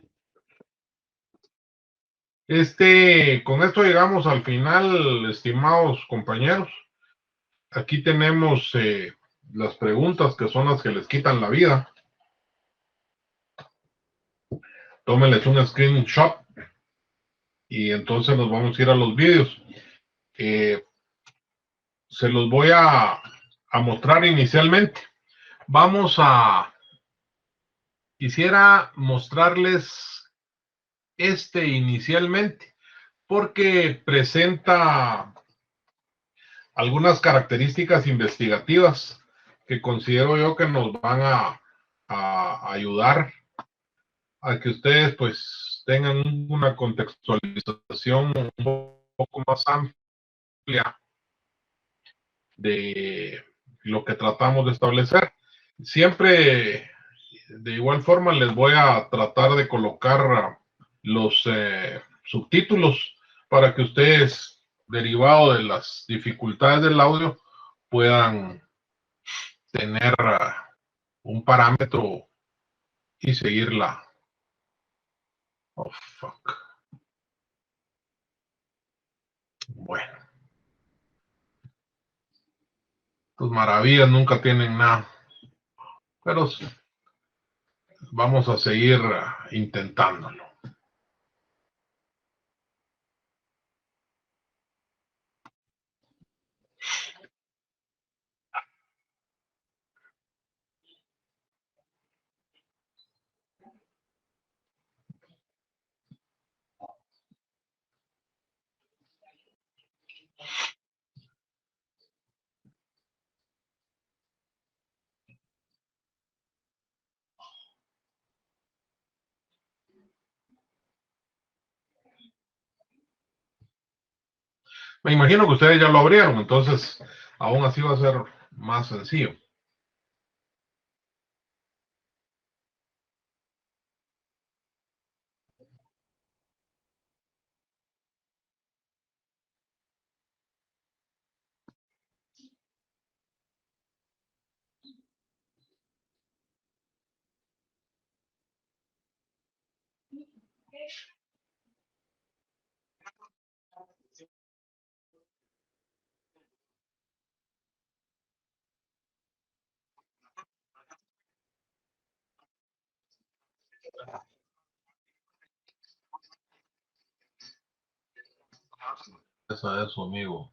Con esto llegamos al final, estimados compañeros. Aquí tenemos las preguntas, que son las que les quitan la vida. Tómenles un screenshot y entonces nos vamos a ir a los vídeos. Se los voy a mostrar inicialmente. Quisiera mostrarles inicialmente, porque presenta algunas características investigativas que considero yo que nos van a ayudar a que ustedes pues tengan una contextualización un poco más amplia de lo que tratamos de establecer. Siempre, de igual forma, les voy a tratar de colocar los subtítulos para que ustedes, derivado de las dificultades del audio, puedan tener un parámetro y seguirla. Oh, fuck. Bueno. Tus maravillas nunca tienen nada. Pero vamos a seguir intentándolo. Me imagino que ustedes ya lo abrieron, entonces aún así va a ser más sencillo. Esa es su amigo.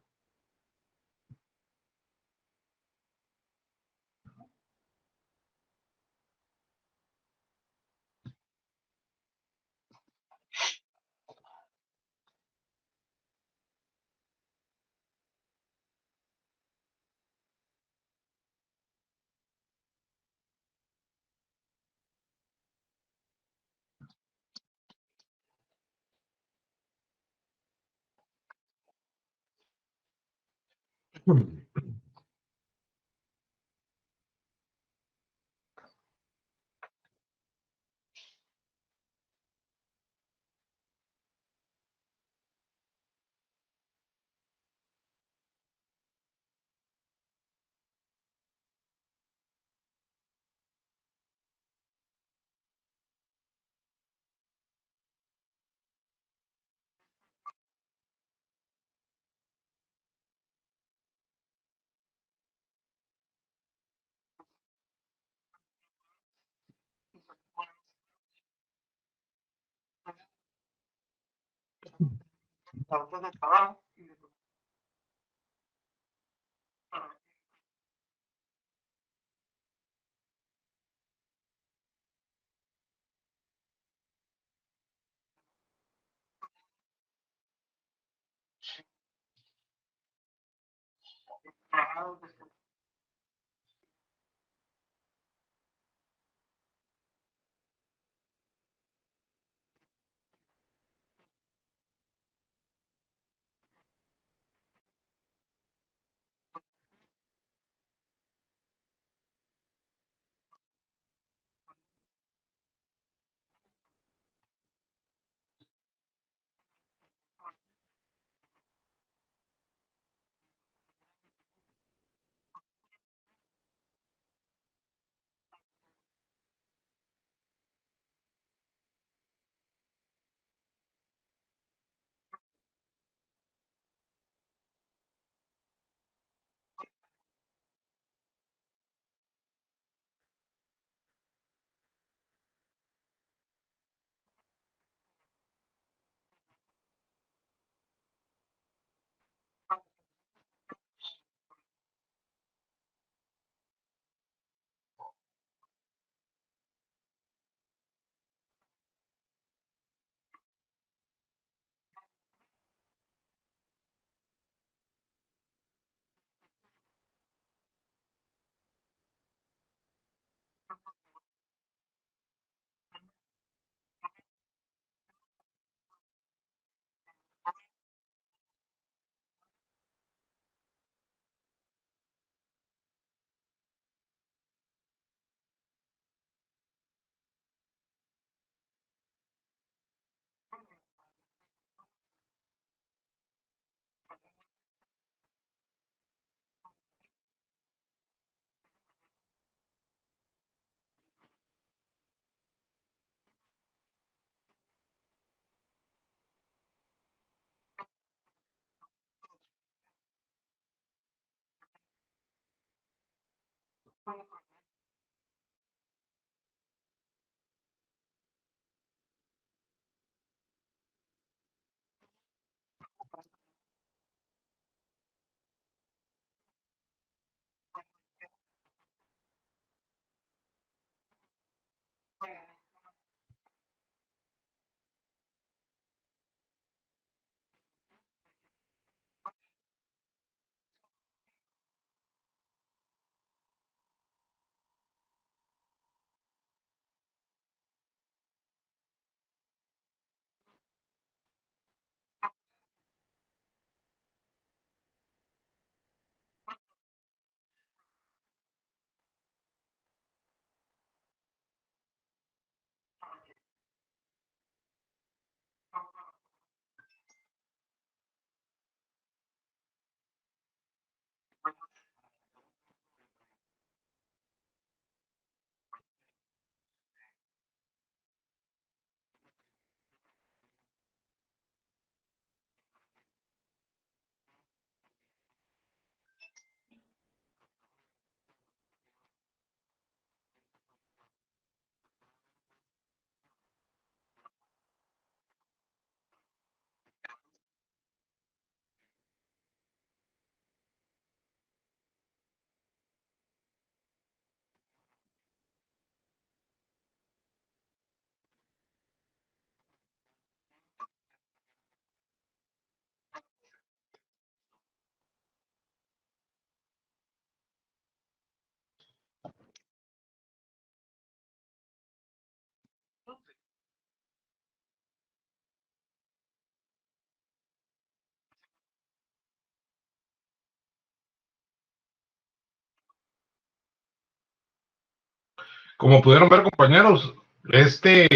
Como pudieron ver, compañeros, este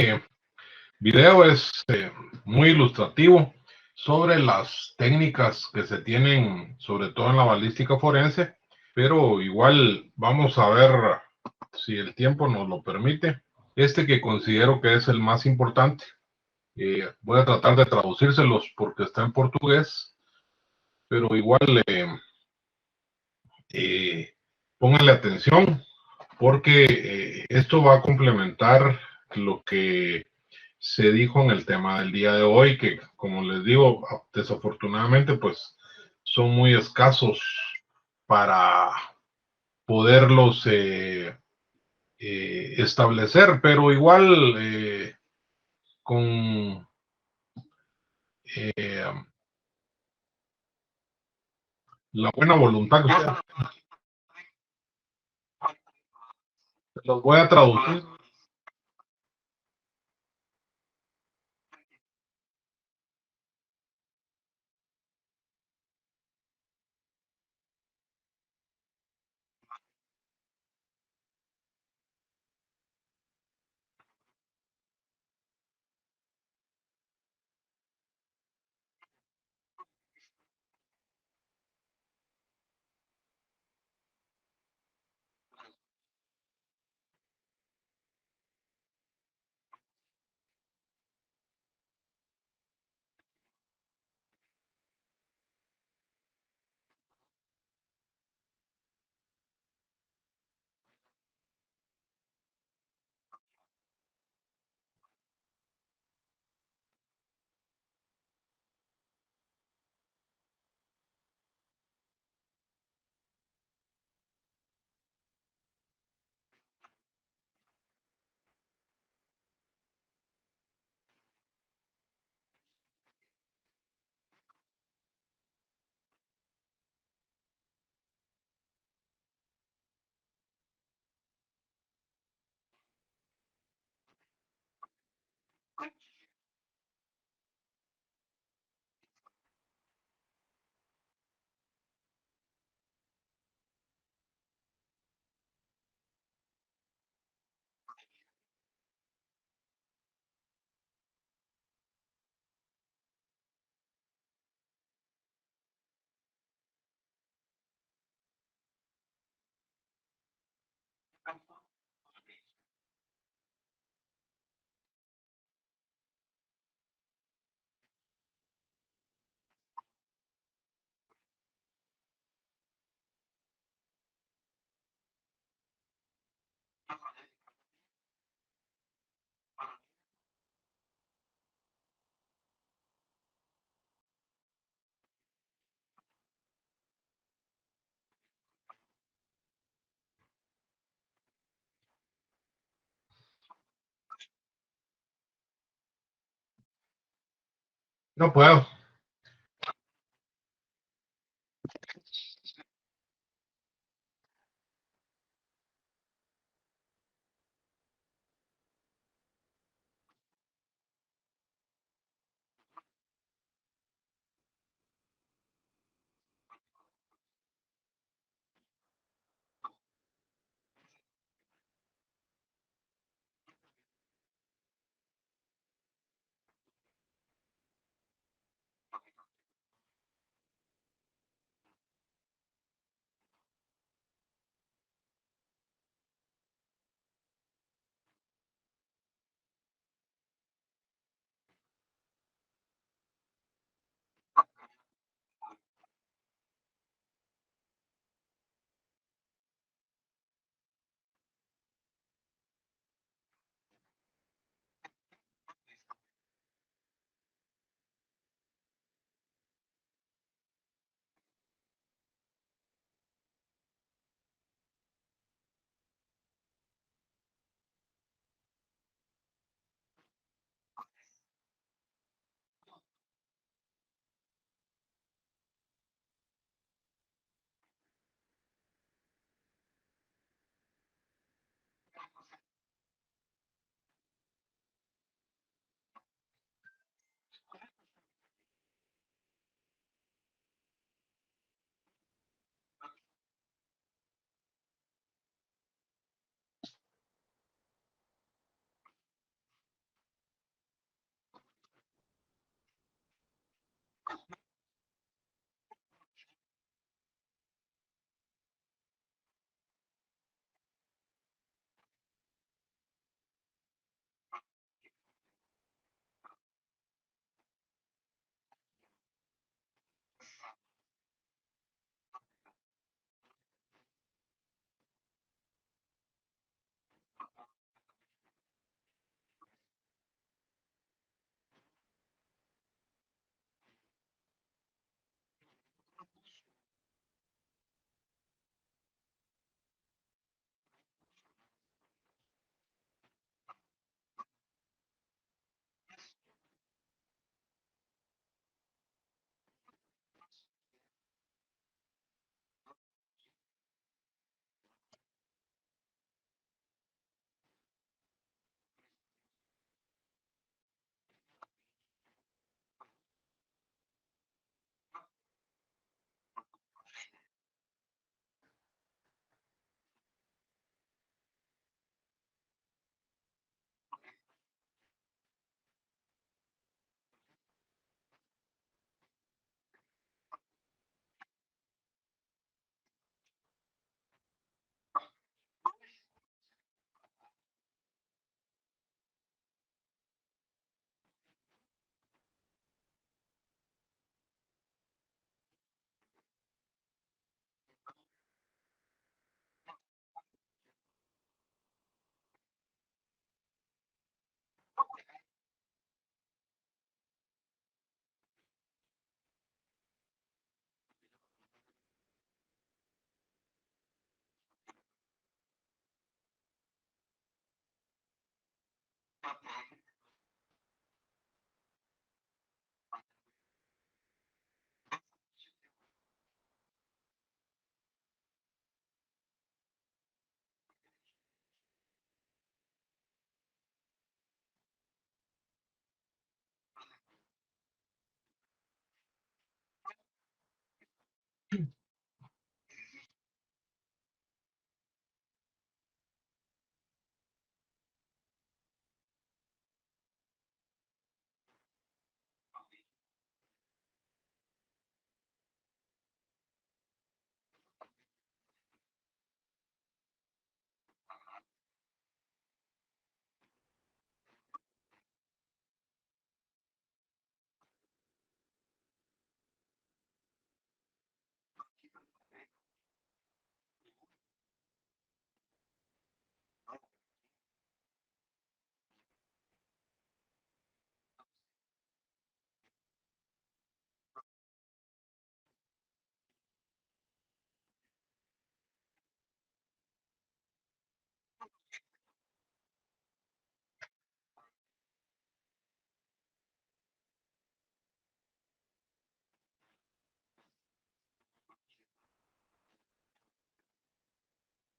video es muy ilustrativo sobre las técnicas que se tienen, sobre todo en la balística forense, pero igual vamos a ver si el tiempo nos lo permite. Este que considero que es el más importante. Voy a tratar de traducírselos porque está en portugués, pero igual eh, pónganle atención porque esto va a complementar lo que se dijo en el tema del día de hoy, que como les digo, desafortunadamente pues son muy escasos para poderlos establecer, pero igual con eh, la buena voluntad que ustedes, los voy a traducir. No puedo.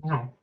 No.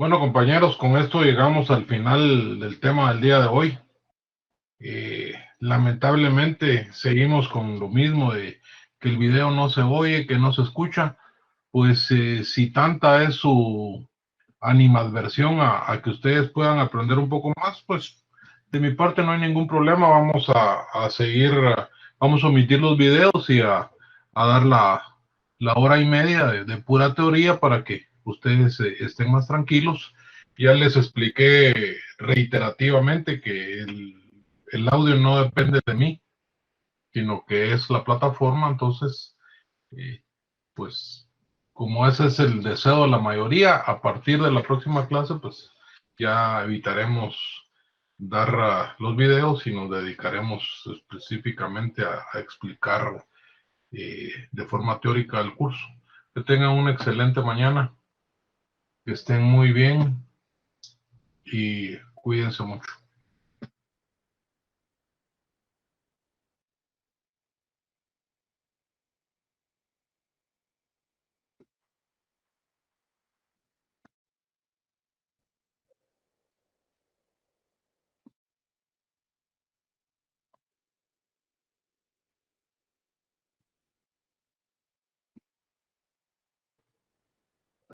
Bueno, compañeros, con esto llegamos al final del tema del día de hoy. Lamentablemente seguimos con lo mismo de que el video no se oye, que no se escucha. Pues si tanta es su animadversión a que ustedes puedan aprender un poco más, pues de mi parte no hay ningún problema. Vamos a seguir, vamos a omitir los videos y a dar la hora y media de pura teoría para que ustedes estén más tranquilos. Ya les expliqué reiterativamente que el audio no depende de mí, sino que es la plataforma. Entonces, pues como ese es el deseo de la mayoría, a partir de la próxima clase, pues ya evitaremos dar los videos y nos dedicaremos específicamente a explicar de forma teórica el curso. Que tengan una excelente mañana, que estén muy bien y cuídense mucho.